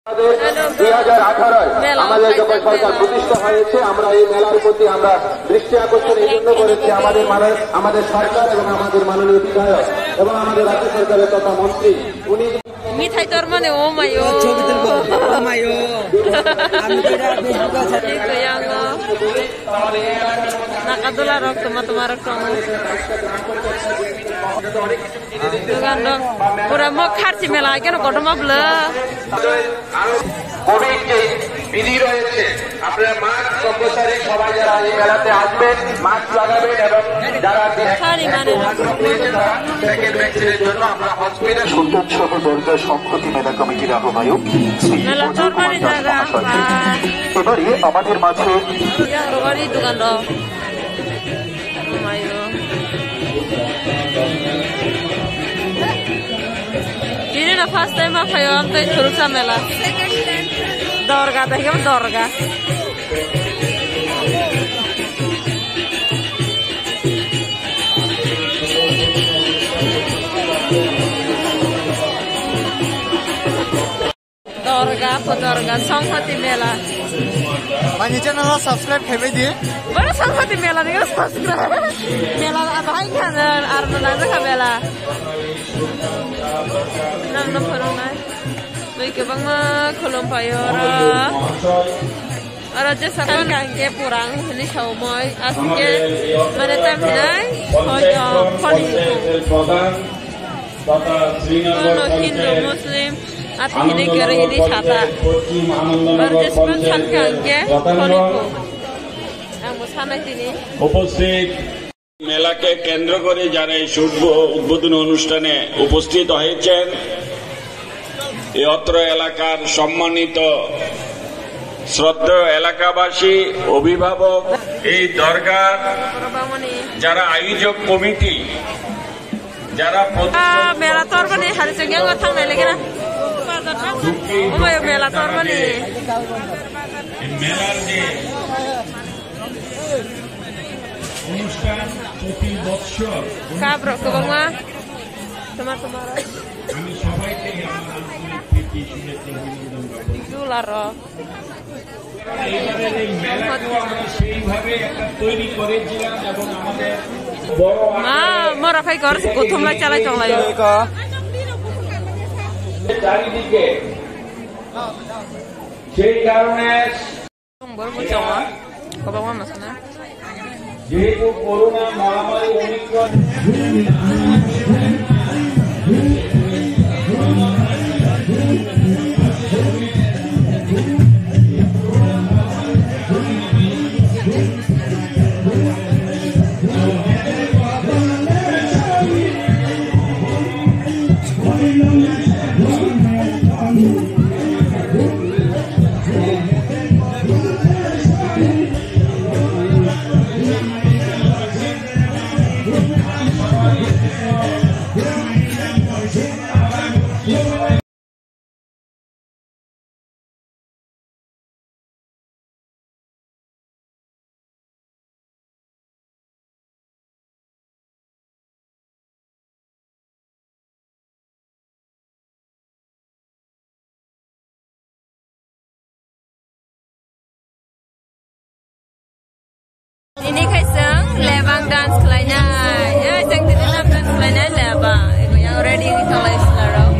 2018 আমাদের যখন সরকার প্রতিষ্ঠা হয়েছে আমরা এই মেলার প্রতি আমরা দৃষ্টি আকর্ষণ এই জন্য করেছি আমাদের সরকার এবং আমাদের মাননীয় বিধায়ক এবং আমাদের রাজ্য সরকারের তথা মন্ত্রী উনি মিঠাই তোর মানে ও mayo nakadula rok toma rok tong dugan dong pura mo kharchi mela কেন গটমা বলে কোভিড যে বিধি রয়েছে আপনারা মাস্ক কম্পালসারি সবাই যারা এই মেলাতে আসবেন মাস্ক লাগাবেন এবং যারা সেকেন্ড ভ্যাকসিনের জন্য আমরা হসপিটাল সুলতান সহ দরগা সম্প্রতি মেলা কমিটির আহ্বায়ক এবারে আমাদের মাঝে দুগান dong ini na first time apa yo amte Thursa mela dorga deh dorga dorga Songhati mela Pani channel subscribe khebe diye baru Songhati mela nih subscribe mela apa yang kan arna nang mela nang na phorona noi ke bang ma kholom payo ara je sakal kang ke purang ni saumoi aske mane time nai hoyo kholi kono Hindu Muslim ati ini kere ini chata baru je sepan chan kang ke kholi ko ang musana tini উপস্থিত মেলাকে কেন্দ্র করে যারা এই শুভ উদ্বোধনী অনুষ্ঠানে উপস্থিত হয়েছেন এই অত্র এলাকার সম্মানিত শ্রদ্ধেয় এলাকাবাসী অভিভাবক এই দরগার যারা আয়োজক কমিটি যারা মেলা তরবানি হারি সঙ্গে থাকলে লেগে না মেলা তরবানি মেলার যে অনুষ্ঠান প্রতি বছর কাব্র কবমা তোমার আমি সবাইকে এইবারের এই মেলাকে আমরা সেইভাবে একটা তৈরি করেছিলাম এবং আমাদের বড় মরা খাই কর প্রথম লাই চালাই চলাই চারিদিকে সেই কারণে যেহেতু করোনা মহামারী Omicron ini kaisang lebang dance kelainya ya jeng tinam dance kelainya lebang yang ready kalau sekarang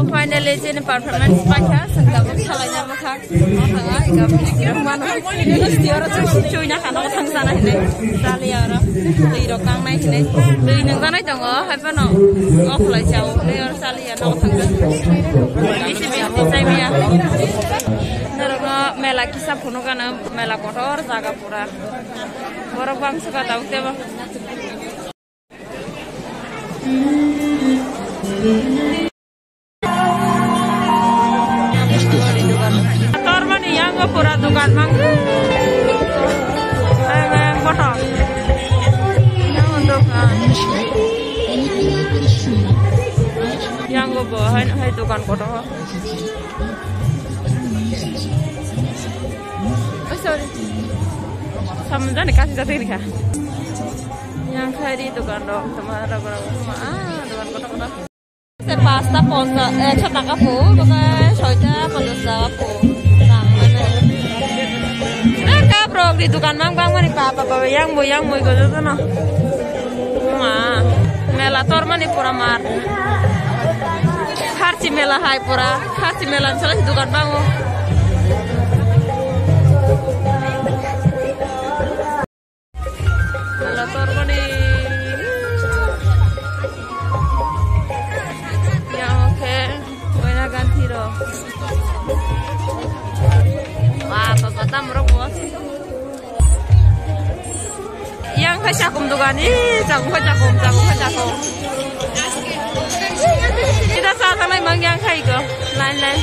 finally jadi performance pakai senggak kelainya makak makanya ikut kira mana terus dia orang cucinya kan orang sang sana ini sali orang di rokang naik ini di negara itu apa no oh kelai jauh di orang sali ya orang sang ini sih saya ya mela kisah puno kan mela kotor jaga pura orang bang suka tahu tiap kotor mana yang pura dukan mang kotor yang untuk yang gue bawa hai dukan kotor sorry sama jangan dikasih jatuh ini kah yang kayak di itu kan dong sama ada berapa sama dukan kotak-kotak Pasta 100 টাকা পো, pokoknya 50 টাকা po. Kabrok di dukan mang-mang mani papa yang boy gitu tuh no. Melator mani pura mar. Harci mela hai pura, harci mela salah di dukan bango. Melator mani. Ya oke, buena ganti ro. Wah, papa tamrok bos. Yang kacakum dukan jagung kacakum. Kita saat lagi mangyang kai go, lain.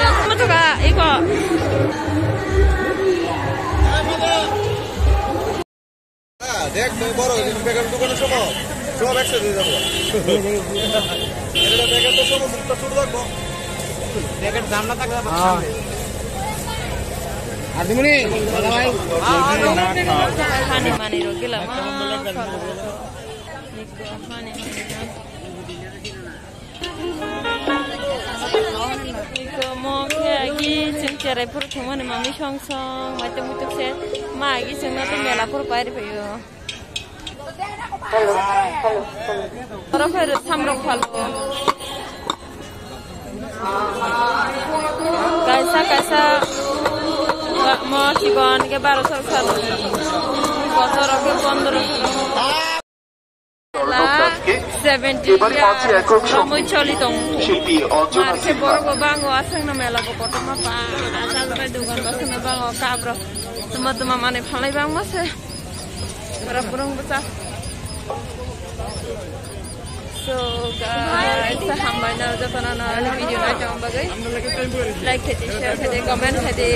Kamu juga ikut. দেখ তুমি বড় বেকার দোকানের সময় সব একসাথে দিয়ে যাবো এটা বেকার তো সময় ছোট রাখবো বেকার দাম না থাকলে আদিমনি ভাই খানি মানি রো গেলাম cerai pur thuma ni mami song mai te mutuk se mai gi sing na te mela pur pai re yo ora fer samrok phalo kaisa mo chigon ke 1200 phalo kotor ke 1500 70 Ramai coli tong. Marke borgo bango asang na mela bokoto mapa. Asal na dugan basang na bango kabro. Tuma mane phalai bang mas. Para purung besar. So guys, hambai na jatana na video na jang bagai. Like kete, share kete, comment kete.